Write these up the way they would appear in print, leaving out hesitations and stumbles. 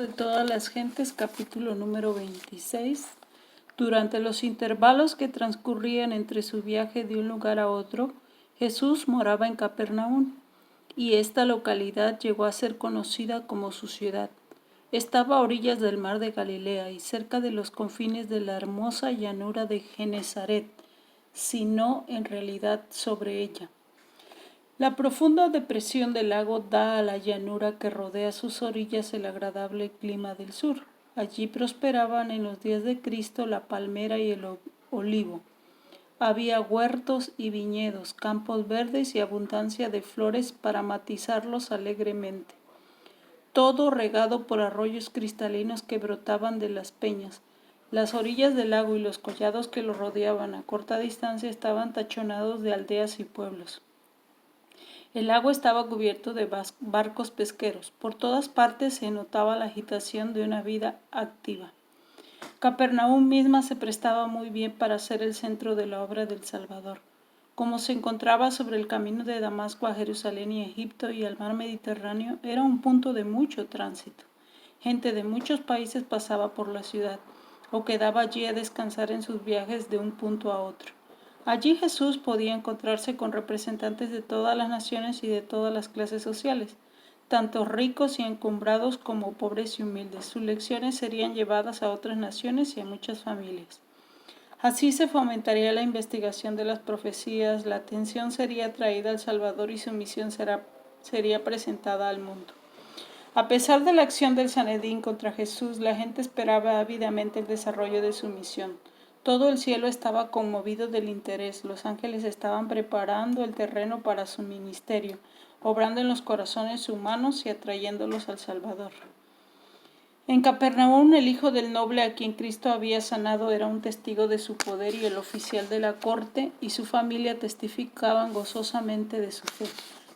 de todas las gentes, capítulo número 26. Durante los intervalos que transcurrían entre su viaje de un lugar a otro, Jesús moraba en Capernaum, y esta localidad llegó a ser conocida como su ciudad. Estaba a orillas del mar de Galilea y cerca de los confines de la hermosa llanura de Genesaret, sino en realidad sobre ella. La profunda depresión del lago da a la llanura que rodea sus orillas el agradable clima del sur. Allí prosperaban en los días de Cristo la palmera y el olivo. Había huertos y viñedos, campos verdes y abundancia de flores para matizarlos alegremente. Todo regado por arroyos cristalinos que brotaban de las peñas. Las orillas del lago y los collados que lo rodeaban a corta distancia estaban tachonados de aldeas y pueblos. El lago estaba cubierto de barcos pesqueros. Por todas partes se notaba la agitación de una vida activa. Capernaum misma se prestaba muy bien para ser el centro de la obra del Salvador. Como se encontraba sobre el camino de Damasco a Jerusalén y Egipto y al mar Mediterráneo, era un punto de mucho tránsito. Gente de muchos países pasaba por la ciudad, o quedaba allí a descansar en sus viajes de un punto a otro. Allí Jesús podía encontrarse con representantes de todas las naciones y de todas las clases sociales, tanto ricos y encumbrados como pobres y humildes. Sus lecciones serían llevadas a otras naciones y a muchas familias. Así se fomentaría la investigación de las profecías, la atención sería traída al Salvador y su misión sería presentada al mundo. A pesar de la acción del Sanedrín contra Jesús, la gente esperaba ávidamente el desarrollo de su misión. Todo el cielo estaba conmovido del interés. Los ángeles estaban preparando el terreno para su ministerio, obrando en los corazones humanos y atrayéndolos al Salvador. En Capernaum, el hijo del noble a quien Cristo había sanado era un testigo de su poder, y el oficial de la corte y su familia testificaban gozosamente de su fe.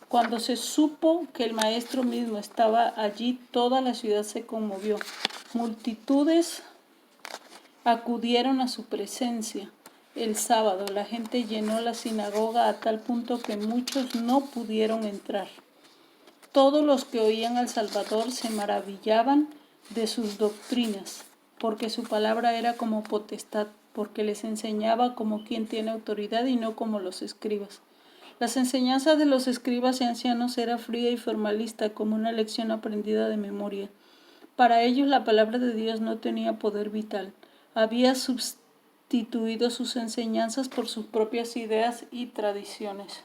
Cuando se supo que el maestro mismo estaba allí, toda la ciudad se conmovió. Multitudes acudieron a su presencia. El sábado la gente llenó la sinagoga a tal punto que muchos no pudieron entrar. Todos los que oían al Salvador se maravillaban de sus doctrinas, porque su palabra era como potestad, porque les enseñaba como quien tiene autoridad y no como los escribas. Las enseñanzas de los escribas y ancianos era fría y formalista, como una lección aprendida de memoria. Para ellos la palabra de Dios no tenía poder vital. Había sustituido sus enseñanzas por sus propias ideas y tradiciones.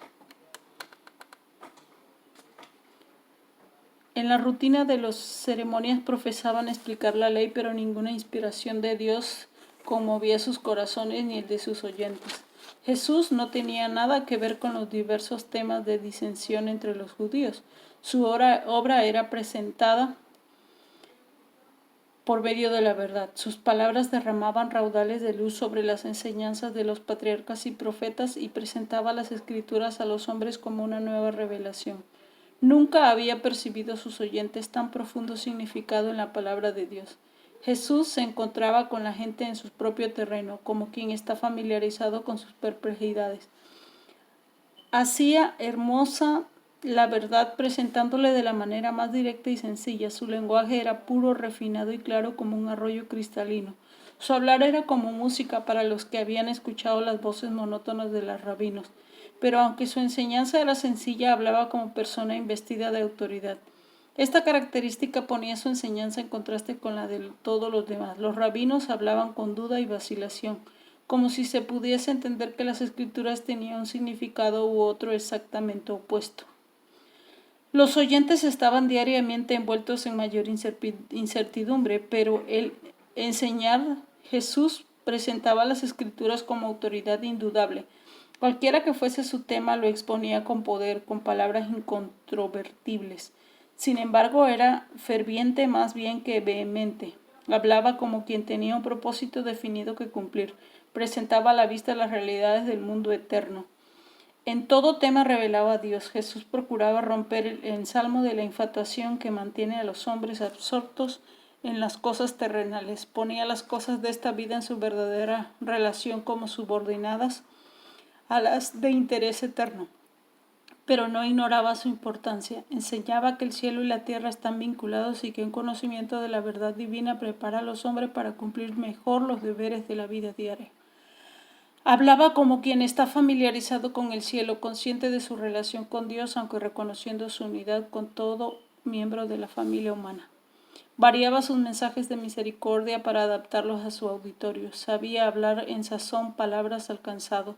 En la rutina de las ceremonias profesaban explicar la ley, pero ninguna inspiración de Dios conmovía sus corazones ni el de sus oyentes. Jesús no tenía nada que ver con los diversos temas de disensión entre los judíos. Su obra era presentada por medio de la verdad. Sus palabras derramaban raudales de luz sobre las enseñanzas de los patriarcas y profetas y presentaba las escrituras a los hombres como una nueva revelación. Nunca había percibido sus oyentes tan profundo significado en la palabra de Dios. Jesús se encontraba con la gente en su propio terreno, como quien está familiarizado con sus perplejidades. Hacía hermosa la verdad presentándole de la manera más directa y sencilla. Su lenguaje era puro, refinado y claro como un arroyo cristalino. Su hablar era como música para los que habían escuchado las voces monótonas de los rabinos. Pero aunque su enseñanza era sencilla, hablaba como persona investida de autoridad. Esta característica ponía su enseñanza en contraste con la de todos los demás. Los rabinos hablaban con duda y vacilación, como si se pudiese entender que las escrituras tenían un significado u otro exactamente opuesto. Los oyentes estaban diariamente envueltos en mayor incertidumbre, pero el enseñar Jesús presentaba las escrituras como autoridad indudable. Cualquiera que fuese su tema lo exponía con poder, con palabras incontrovertibles. Sin embargo, era ferviente más bien que vehemente. Hablaba como quien tenía un propósito definido que cumplir. Presentaba a la vista las realidades del mundo eterno. En todo tema revelaba a Dios. Jesús procuraba romper el ensalmo de la infatuación que mantiene a los hombres absortos en las cosas terrenales. Ponía las cosas de esta vida en su verdadera relación como subordinadas a las de interés eterno. pero no ignoraba su importancia. Enseñaba que el cielo y la tierra están vinculados y que un conocimiento de la verdad divina prepara a los hombres para cumplir mejor los deberes de la vida diaria. Hablaba como quien está familiarizado con el cielo, consciente de su relación con Dios, aunque reconociendo su unidad con todo miembro de la familia humana. Variaba sus mensajes de misericordia para adaptarlos a su auditorio. Sabía hablar en sazón palabras al cansado,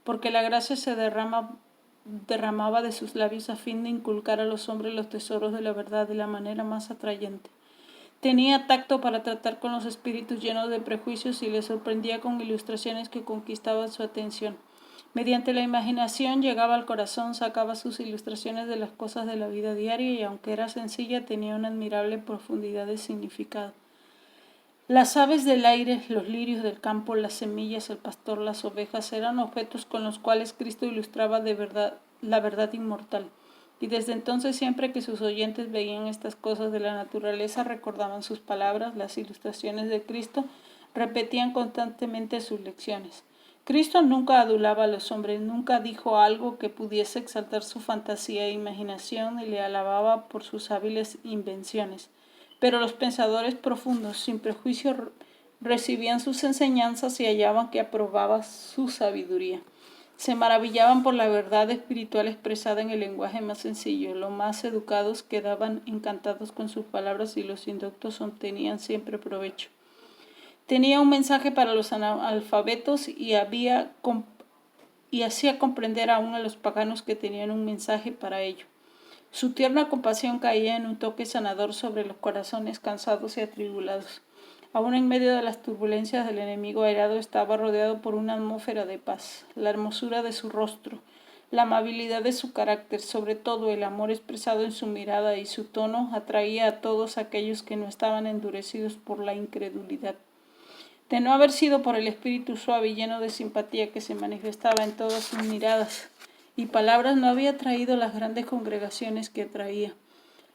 porque la gracia se derramaba de sus labios a fin de inculcar a los hombres los tesoros de la verdad de la manera más atrayente. Tenía tacto para tratar con los espíritus llenos de prejuicios y les sorprendía con ilustraciones que conquistaban su atención. Mediante la imaginación llegaba al corazón, sacaba sus ilustraciones de las cosas de la vida diaria y aunque era sencilla tenía una admirable profundidad de significado. Las aves del aire, los lirios del campo, las semillas, el pastor, las ovejas eran objetos con los cuales Cristo ilustraba la verdad inmortal. Y desde entonces siempre que sus oyentes veían estas cosas de la naturaleza recordaban sus palabras, las ilustraciones de Cristo, repetían constantemente sus lecciones. Cristo nunca adulaba a los hombres, nunca dijo algo que pudiese exaltar su fantasía e imaginación y le alababa por sus hábiles invenciones. Pero los pensadores profundos, sin prejuicio, recibían sus enseñanzas y hallaban que aprobaba su sabiduría. Se maravillaban por la verdad espiritual expresada en el lenguaje más sencillo. Los más educados quedaban encantados con sus palabras y los indoctos obtenían siempre provecho. Tenía un mensaje para los analfabetos y hacía comprender aún a los paganos que tenían un mensaje para ellos. Su tierna compasión caía en un toque sanador sobre los corazones cansados y atribulados. Aún en medio de las turbulencias del enemigo airado estaba rodeado por una atmósfera de paz. La hermosura de su rostro, la amabilidad de su carácter, sobre todo el amor expresado en su mirada y su tono, atraía a todos aquellos que no estaban endurecidos por la incredulidad. De no haber sido por el espíritu suave y lleno de simpatía que se manifestaba en todas sus miradas y palabras, no había traído las grandes congregaciones que atraía.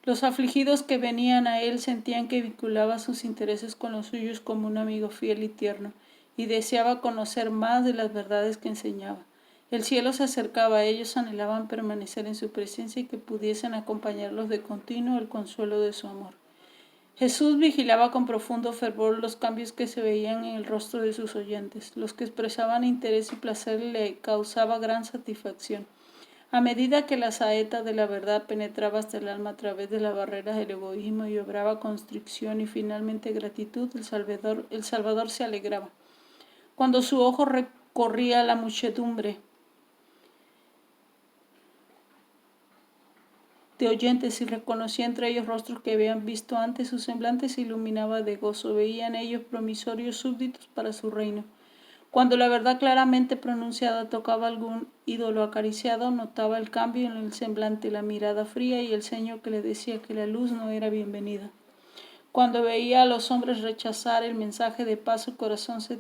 Los afligidos que venían a él sentían que vinculaba sus intereses con los suyos como un amigo fiel y tierno, y deseaba conocer más de las verdades que enseñaba. El cielo se acercaba a ellos, anhelaban permanecer en su presencia y que pudiesen acompañarlos de continuo el consuelo de su amor. Jesús vigilaba con profundo fervor los cambios que se veían en el rostro de sus oyentes. Los que expresaban interés y placer le causaba gran satisfacción. A medida que la saeta de la verdad penetraba hasta el alma a través de las barreras del egoísmo y obraba constricción y finalmente gratitud, el Salvador se alegraba. Cuando su ojo recorría la muchedumbre de oyentes y reconocía entre ellos rostros que habían visto antes, su semblante se iluminaba de gozo. Veía en ellos promisorios súbditos para su reino. Cuando la verdad claramente pronunciada tocaba algún ídolo acariciado, notaba el cambio en el semblante, la mirada fría y el ceño que le decía que la luz no era bienvenida. Cuando veía a los hombres rechazar el mensaje de paz, su corazón se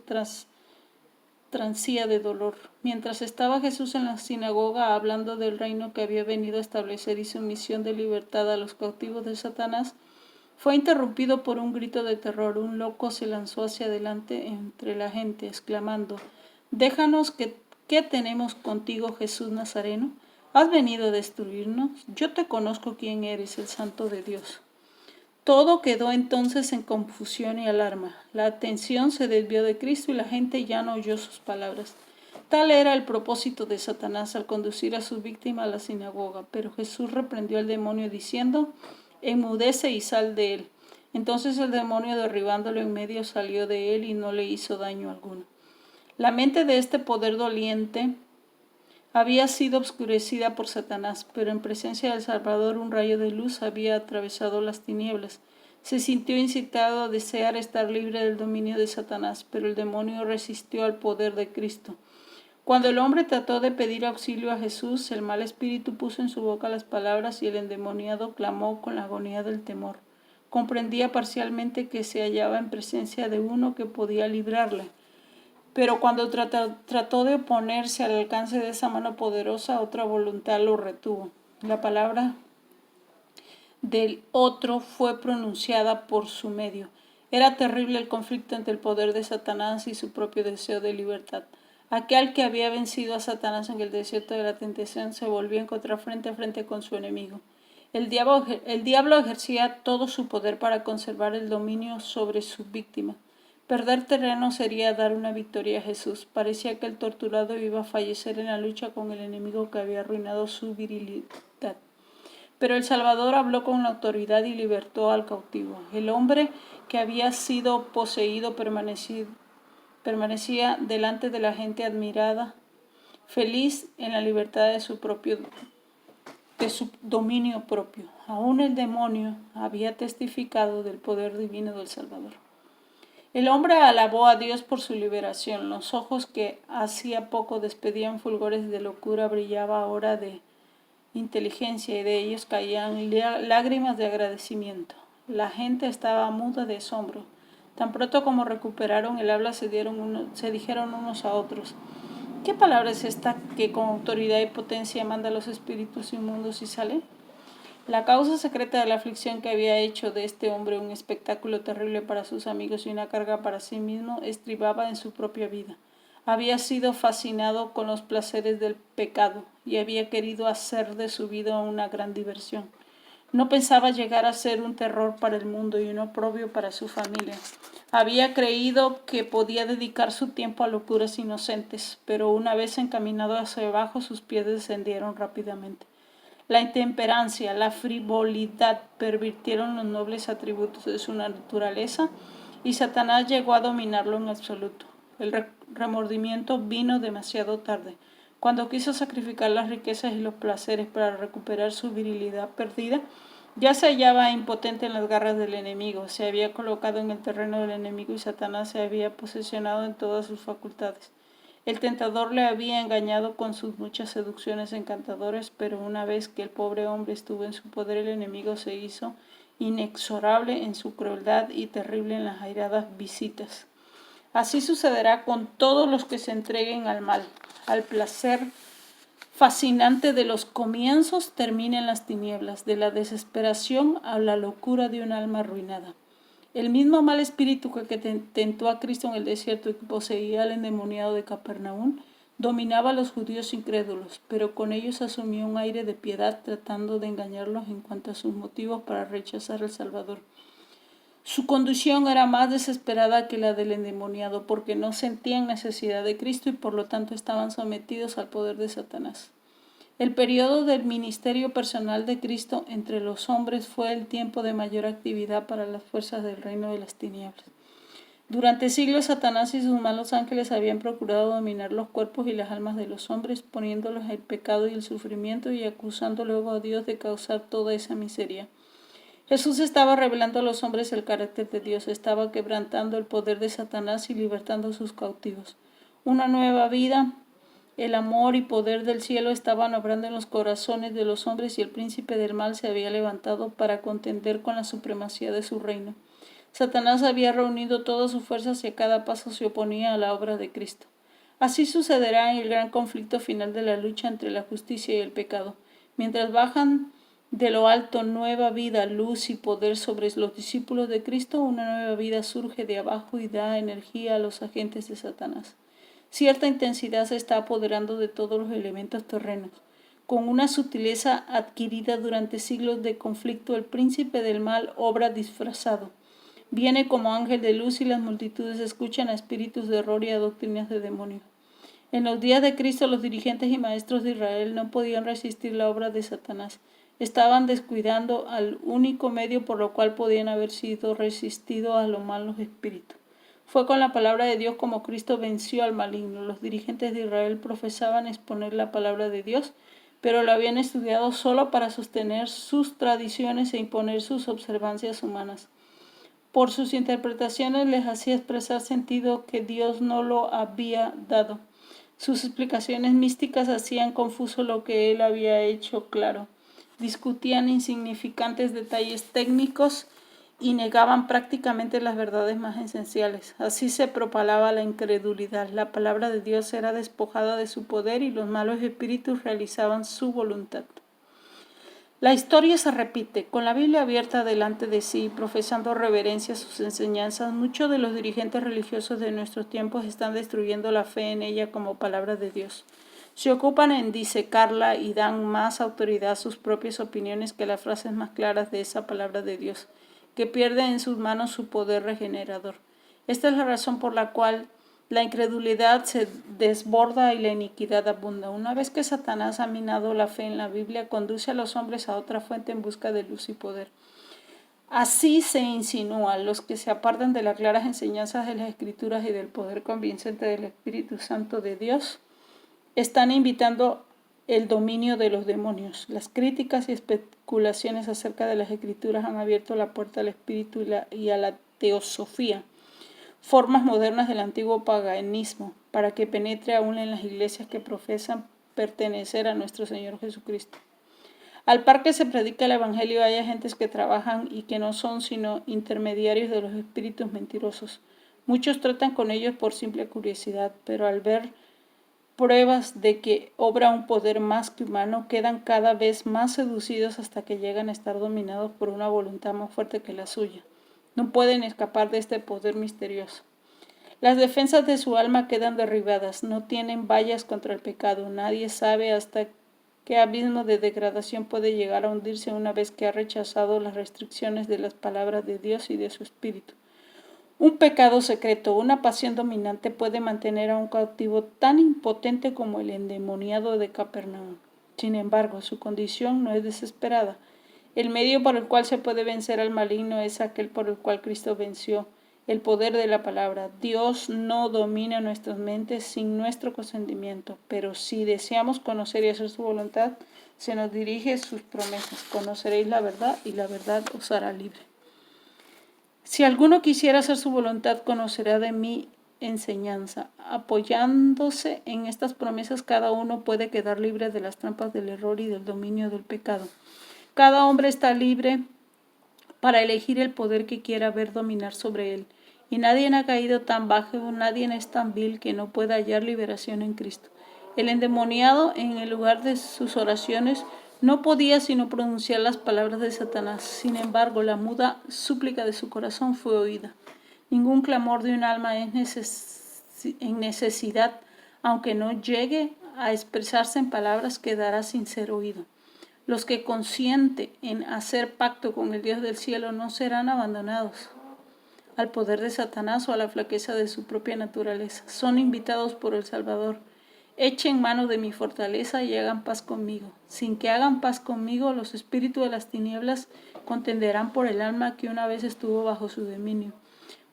transía de dolor. Mientras estaba Jesús en la sinagoga hablando del reino que había venido a establecer y su misión de libertad a los cautivos de Satanás, fue interrumpido por un grito de terror. Un loco se lanzó hacia adelante entre la gente, exclamando: «Déjanos, ¿qué tenemos contigo, Jesús Nazareno? ¿Has venido a destruirnos? Yo te conozco quién eres, el Santo de Dios». Todo quedó entonces en confusión y alarma. La atención se desvió de Cristo y la gente ya no oyó sus palabras. Tal era el propósito de Satanás al conducir a su víctima a la sinagoga. Pero Jesús reprendió al demonio diciendo: «Enmudece y sal de él». Entonces el demonio, derribándolo en medio, salió de él y no le hizo daño alguno. La mente de este poder doliente había sido obscurecida por Satanás, pero en presencia del Salvador un rayo de luz había atravesado las tinieblas. Se sintió incitado a desear estar libre del dominio de Satanás, pero el demonio resistió al poder de Cristo. Cuando el hombre trató de pedir auxilio a Jesús, el mal espíritu puso en su boca las palabras y el endemoniado clamó con la agonía del temor. Comprendía parcialmente que se hallaba en presencia de uno que podía librarle. Pero cuando trató de oponerse al alcance de esa mano poderosa, otra voluntad lo retuvo. La palabra del otro fue pronunciada por su medio. Era terrible el conflicto entre el poder de Satanás y su propio deseo de libertad. Aquel que había vencido a Satanás en el desierto de la tentación se volvió a encontrar frente a frente con su enemigo. El diablo ejercía todo su poder para conservar el dominio sobre su víctima. Perder terreno sería dar una victoria a Jesús. Parecía que el torturado iba a fallecer en la lucha con el enemigo que había arruinado su virilidad. Pero el Salvador habló con la autoridad y libertó al cautivo. El hombre que había sido poseído permanecía delante de la gente admirada, feliz en la libertad de su dominio propio. Aún el demonio había testificado del poder divino del Salvador. El hombre alabó a Dios por su liberación. Los ojos que hacía poco despedían fulgores de locura brillaban ahora de inteligencia y de ellos caían lágrimas de agradecimiento. La gente estaba muda de asombro. Tan pronto como recuperaron el habla se dijeron unos a otros: ¿qué palabra es esta que con autoridad y potencia manda a los espíritus inmundos y sale? La causa secreta de la aflicción que había hecho de este hombre un espectáculo terrible para sus amigos y una carga para sí mismo estribaba en su propia vida. Había sido fascinado con los placeres del pecado y había querido hacer de su vida una gran diversión. No pensaba llegar a ser un terror para el mundo y un oprobio para su familia. Había creído que podía dedicar su tiempo a locuras inocentes, pero una vez encaminado hacia abajo sus pies descendieron rápidamente. La intemperancia, la frivolidad pervirtieron los nobles atributos de su naturaleza y Satanás llegó a dominarlo en absoluto. El remordimiento vino demasiado tarde. Cuando quiso sacrificar las riquezas y los placeres para recuperar su virilidad perdida, ya se hallaba impotente en las garras del enemigo. Se había colocado en el terreno del enemigo y Satanás se había posesionado en todas sus facultades. El tentador le había engañado con sus muchas seducciones encantadoras, pero una vez que el pobre hombre estuvo en su poder, el enemigo se hizo inexorable en su crueldad y terrible en las airadas visitas. Así sucederá con todos los que se entreguen al mal. Al placer fascinante de los comienzos termina en las tinieblas, de la desesperación a la locura de un alma arruinada. El mismo mal espíritu que tentó a Cristo en el desierto y que poseía al endemoniado de Capernaum dominaba a los judíos incrédulos, pero con ellos asumió un aire de piedad tratando de engañarlos en cuanto a sus motivos para rechazar al Salvador. Su condición era más desesperada que la del endemoniado, porque no sentían necesidad de Cristo y por lo tanto estaban sometidos al poder de Satanás. El periodo del ministerio personal de Cristo entre los hombres fue el tiempo de mayor actividad para las fuerzas del reino de las tinieblas. Durante siglos Satanás y sus malos ángeles habían procurado dominar los cuerpos y las almas de los hombres, poniéndolos el pecado y el sufrimiento y acusando luego a Dios de causar toda esa miseria. Jesús estaba revelando a los hombres el carácter de Dios, estaba quebrantando el poder de Satanás y libertando a sus cautivos. Una nueva vida, el amor y poder del cielo estaban obrando en los corazones de los hombres y el príncipe del mal se había levantado para contender con la supremacía de su reino. Satanás había reunido todas sus fuerzas y a cada paso se oponía a la obra de Cristo. Así sucederá en el gran conflicto final de la lucha entre la justicia y el pecado. Mientras bajan de lo alto nueva vida, luz y poder sobre los discípulos de Cristo, una nueva vida surge de abajo y da energía a los agentes de Satanás. Cierta intensidad se está apoderando de todos los elementos terrenos. Con una sutileza adquirida durante siglos de conflicto, el príncipe del mal obra disfrazado. Viene como ángel de luz y las multitudes escuchan a espíritus de error y a doctrinas de demonios. En los días de Cristo, los dirigentes y maestros de Israel no podían resistir la obra de Satanás. Estaban descuidando al único medio por lo cual podían haber sido resistidos a los malos espíritus. Fue con la palabra de Dios como Cristo venció al maligno. Los dirigentes de Israel profesaban exponer la palabra de Dios, pero lo habían estudiado solo para sostener sus tradiciones e imponer sus observancias humanas. Por sus interpretaciones les hacía expresar sentido que Dios no lo había dado. Sus explicaciones místicas hacían confuso lo que él había hecho claro. Discutían insignificantes detalles técnicos y negaban prácticamente las verdades más esenciales. Así se propalaba la incredulidad. La palabra de Dios era despojada de su poder y los malos espíritus realizaban su voluntad. La historia se repite. Con la Biblia abierta delante de sí, profesando reverencia a sus enseñanzas, muchos de los dirigentes religiosos de nuestros tiempos están destruyendo la fe en ella como palabra de Dios. Se ocupan en disecarla y dan más autoridad a sus propias opiniones que las frases más claras de esa palabra de Dios, que pierde en sus manos su poder regenerador. Esta es la razón por la cual la incredulidad se desborda y la iniquidad abunda. Una vez que Satanás ha minado la fe en la Biblia, conduce a los hombres a otra fuente en busca de luz y poder. Así se insinúa: los que se apartan de las claras enseñanzas de las Escrituras y del poder convincente del Espíritu Santo de Dios están invitando el dominio de los demonios. Las críticas y especulaciones acerca de las Escrituras han abierto la puerta al espíritu y a la teosofía, formas modernas del antiguo paganismo, para que penetre aún en las iglesias que profesan pertenecer a nuestro Señor Jesucristo. Al par que se predica el Evangelio, hay agentes que trabajan y que no son sino intermediarios de los espíritus mentirosos. Muchos tratan con ellos por simple curiosidad, pero al ver pruebas de que obra un poder más que humano, quedan cada vez más seducidos hasta que llegan a estar dominados por una voluntad más fuerte que la suya. No pueden escapar de este poder misterioso. Las defensas de su alma quedan derribadas, no tienen vallas contra el pecado. Nadie sabe hasta qué abismo de degradación puede llegar a hundirse una vez que ha rechazado las restricciones de las palabras de Dios y de su Espíritu. Un pecado secreto, una pasión dominante puede mantener a un cautivo tan impotente como el endemoniado de Capernaum. Sin embargo, su condición no es desesperada. El medio por el cual se puede vencer al maligno es aquel por el cual Cristo venció, el poder de la palabra. Dios no domina nuestras mentes sin nuestro consentimiento, pero si deseamos conocer y hacer su voluntad, se nos dirige sus promesas. Conoceréis la verdad y la verdad os hará libre. Si alguno quisiera hacer su voluntad, conocerá de mi enseñanza. Apoyándose en estas promesas, cada uno puede quedar libre de las trampas del error y del dominio del pecado. Cada hombre está libre para elegir el poder que quiera ver dominar sobre él. Y nadie ha caído tan bajo, nadie es tan vil que no pueda hallar liberación en Cristo. El endemoniado, en el lugar de sus oraciones, no podía sino pronunciar las palabras de Satanás. Sin embargo, la muda súplica de su corazón fue oída. Ningún clamor de un alma es en necesidad, aunque no llegue a expresarse en palabras, quedará sin ser oído. Los que consienten en hacer pacto con el Dios del cielo no serán abandonados al poder de Satanás o a la flaqueza de su propia naturaleza. Son invitados por el Salvador. Echen mano de mi fortaleza y hagan paz conmigo. Sin que hagan paz conmigo, los espíritus de las tinieblas contenderán por el alma que una vez estuvo bajo su dominio.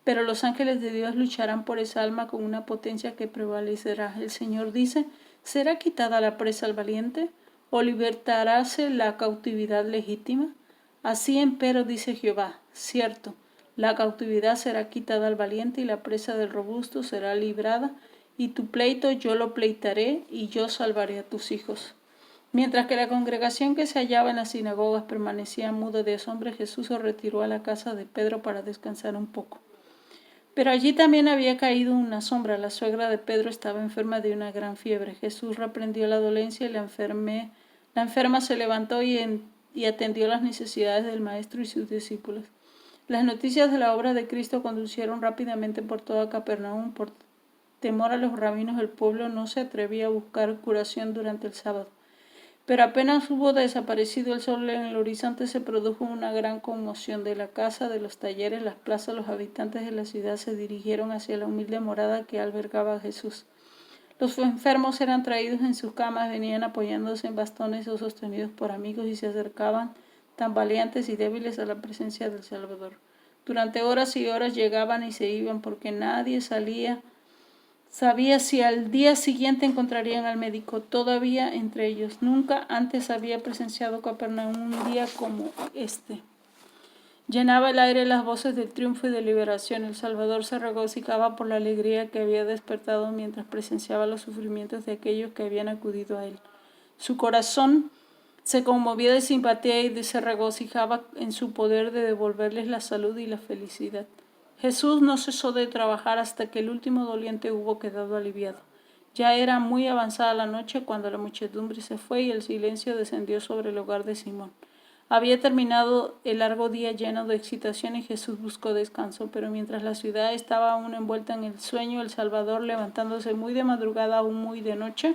Pero los ángeles de Dios lucharán por esa alma con una potencia que prevalecerá. El Señor dice: ¿será quitada la presa al valiente? ¿O libertaráse la cautividad legítima? Así empero dice Jehová: cierto, la cautividad será quitada al valiente y la presa del robusto será librada, y tu pleito yo lo pleitaré y yo salvaré a tus hijos. Mientras que la congregación que se hallaba en las sinagogas permanecía muda de asombro, Jesús se retiró a la casa de Pedro para descansar un poco. Pero allí también había caído una sombra. La suegra de Pedro estaba enferma de una gran fiebre. Jesús reprendió la dolencia y la enferma se levantó y atendió las necesidades del maestro y sus discípulos. Las noticias de la obra de Cristo conducieron rápidamente por toda Capernaum. Por temor a los rabinos, el pueblo no se atrevía a buscar curación durante el sábado. Pero apenas hubo desaparecido el sol en el horizonte, se produjo una gran conmoción. De la casa, de los talleres, las plazas, los habitantes de la ciudad se dirigieron hacia la humilde morada que albergaba a Jesús. Los enfermos eran traídos en sus camas, venían apoyándose en bastones o sostenidos por amigos y se acercaban tambaleantes y débiles a la presencia del Salvador. Durante horas y horas llegaban y se iban, porque nadie sabía si al día siguiente encontrarían al médico. Todavía entre ellos. Nunca antes había presenciado Capernaum un día como este. Llenaba el aire las voces del triunfo y de liberación. El Salvador se regocijaba por la alegría que había despertado mientras presenciaba los sufrimientos de aquellos que habían acudido a él. Su corazón se conmovía de simpatía y se regocijaba en su poder de devolverles la salud y la felicidad. Jesús no cesó de trabajar hasta que el último doliente hubo quedado aliviado. Ya era muy avanzada la noche cuando la muchedumbre se fue y el silencio descendió sobre el hogar de Simón. Había terminado el largo día lleno de excitación y Jesús buscó descanso, pero mientras la ciudad estaba aún envuelta en el sueño, el Salvador, levantándose muy de madrugada, aún muy de noche,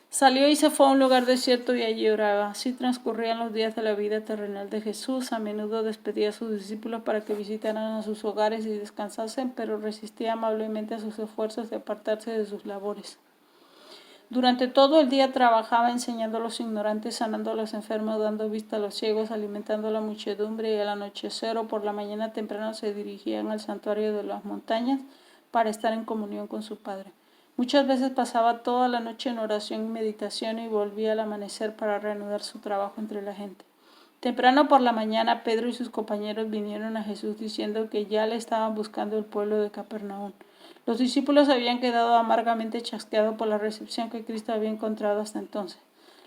salió y se fue a un lugar desierto y allí oraba. Así transcurrían los días de la vida terrenal de Jesús. A menudo despedía a sus discípulos para que visitaran a sus hogares y descansasen, pero resistía amablemente a sus esfuerzos de apartarse de sus labores. Durante todo el día trabajaba enseñando a los ignorantes, sanando a los enfermos, dando vista a los ciegos, alimentando a la muchedumbre, y al anochecer o por la mañana temprano se dirigían al santuario de las montañas para estar en comunión con su Padre. Muchas veces pasaba toda la noche en oración y meditación y volvía al amanecer para reanudar su trabajo entre la gente. Temprano por la mañana, Pedro y sus compañeros vinieron a Jesús diciendo que ya le estaban buscando el pueblo de Capernaum. Los discípulos habían quedado amargamente chasqueados por la recepción que Cristo había encontrado hasta entonces.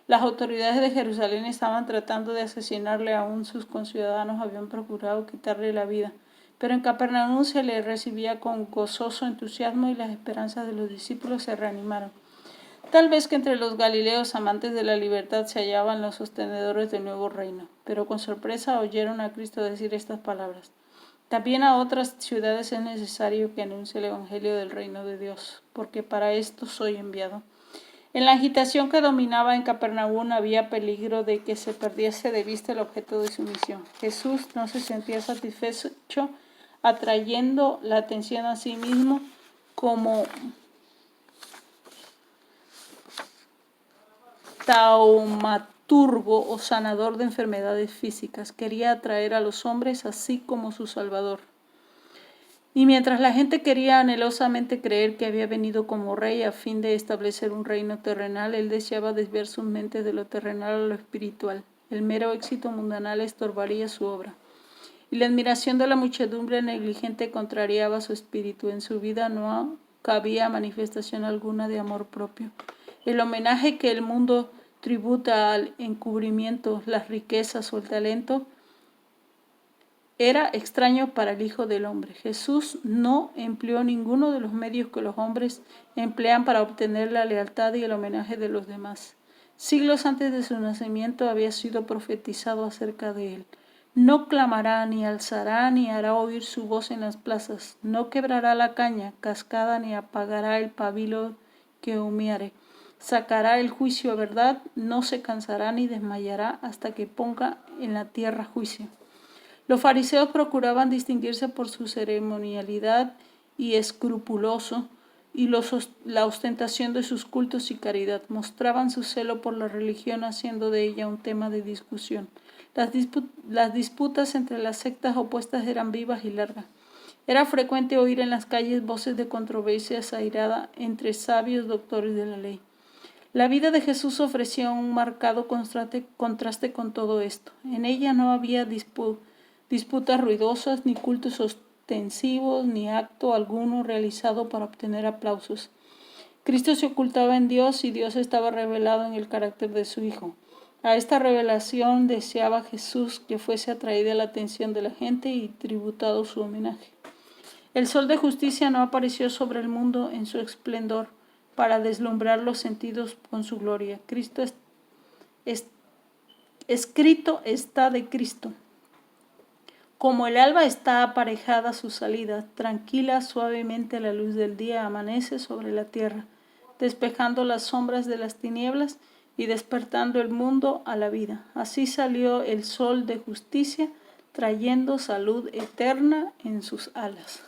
Las autoridades de Jerusalén estaban tratando de asesinarle, aún sus conciudadanos habían procurado quitarle la vida. Pero en Capernaum se le recibía con gozoso entusiasmo y las esperanzas de los discípulos se reanimaron. Tal vez que entre los galileos amantes de la libertad se hallaban los sostenedores del nuevo reino, pero con sorpresa oyeron a Cristo decir estas palabras. También a otras ciudades es necesario que anuncie el evangelio del reino de Dios, porque para esto soy enviado. En la agitación que dominaba en Capernaum había peligro de que se perdiese de vista el objeto de su misión. Jesús no se sentía satisfecho atrayendo la atención a sí mismo como taumaturgo o sanador de enfermedades físicas. Quería atraer a los hombres así como su Salvador. Y mientras la gente quería anhelosamente creer que había venido como rey a fin de establecer un reino terrenal, él deseaba desviar sus mentes de lo terrenal a lo espiritual. El mero éxito mundanal estorbaría su obra. Y la admiración de la muchedumbre negligente contrariaba su espíritu. En su vida no cabía manifestación alguna de amor propio. El homenaje que el mundo tributa al encubrimiento, las riquezas o el talento era extraño para el Hijo del Hombre. Jesús no empleó ninguno de los medios que los hombres emplean para obtener la lealtad y el homenaje de los demás. Siglos antes de su nacimiento había sido profetizado acerca de él. No clamará, ni alzará, ni hará oír su voz en las plazas. No quebrará la caña cascada, ni apagará el pabilo que humeare. Sacará el juicio a verdad, no se cansará ni desmayará hasta que ponga en la tierra juicio. Los fariseos procuraban distinguirse por su ceremonialidad y escrupuloso y la ostentación de sus cultos y caridad. Mostraban su celo por la religión haciendo de ella un tema de discusión. Las disputas entre las sectas opuestas eran vivas y largas. Era frecuente oír en las calles voces de controversia airada entre sabios doctores de la ley. La vida de Jesús ofrecía un marcado contraste con todo esto. En ella no había disputas ruidosas, ni cultos ostensivos, ni acto alguno realizado para obtener aplausos. Cristo se ocultaba en Dios y Dios estaba revelado en el carácter de su Hijo. A esta revelación deseaba Jesús que fuese atraída la atención de la gente y tributado su homenaje. El sol de justicia no apareció sobre el mundo en su esplendor para deslumbrar los sentidos con su gloria. Escrito está de Cristo. Como el alba está aparejada a su salida, tranquila suavemente la luz del día amanece sobre la tierra, despejando las sombras de las tinieblas y despertando el mundo a la vida. Así salió el sol de justicia, trayendo salud eterna en sus alas.